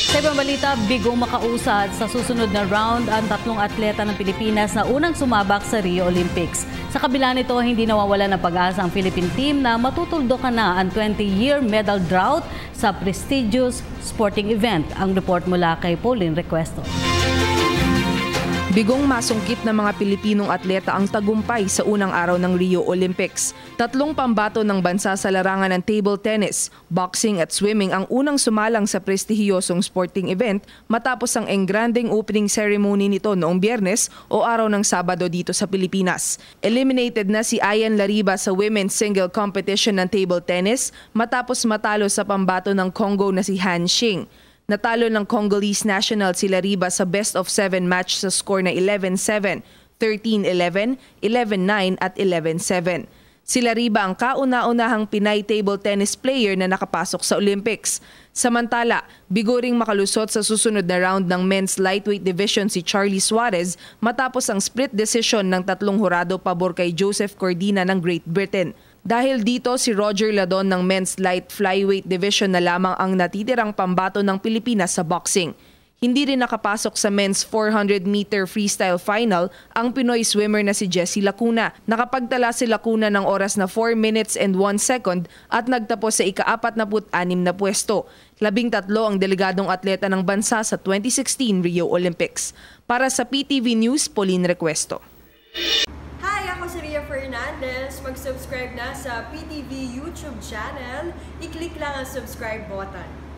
Sa ibang balita, bigong makausad sa susunod na round ang 3 atleta ng Pilipinas na unang sumabak sa Rio Olympics. Sa kabila nito, hindi nawawala ng pag-asa ang Philippine team na matutuldukan na ang 20-year medal drought sa prestigious sporting event. Ang report mula kay Pauline Requesto. Bigong masungkit ng mga Pilipinong atleta ang tagumpay sa unang araw ng Rio Olympics. 3 pambato ng bansa sa larangan ng table tennis, boxing at swimming ang unang sumalang sa prestihiyosong sporting event matapos ang engranding opening ceremony nito noong Biyernes o araw ng Sabado dito sa Pilipinas. Eliminated na si Ayan Lariba sa women's single competition ng table tennis matapos matalo sa pambato ng Congo na si Han Xing. Natalo ng Congolese national si Lariba sa best-of-7 match sa score na 11-7, 13-11, 11-9 at 11-7. Si Lariba ang kauna-unahang Pinay table tennis player na nakapasok sa Olympics. Samantala, bigo ring makalusot sa susunod na round ng men's lightweight division si Charlie Suarez matapos ang split decision ng 3 hurado pabor kay Joseph Cordina ng Great Britain. Dahil dito, si Roger Ladon ng men's light flyweight division na lamang ang natitirang pambato ng Pilipinas sa boxing. Hindi rin nakapasok sa men's 400-meter freestyle final ang Pinoy swimmer na si Jessie Lacuna. Nakapagtala si Lacuna ng oras na 4 minutes and 1 second at nagtapos sa ika-46 na pwesto. 13 ang delegadong atleta ng bansa sa 2016 Rio Olympics. Para sa PTV News, Pauline Requesto. Ako si Ria Fernandez. Mag-subscribe na sa PTV YouTube channel. I-click lang ang subscribe button.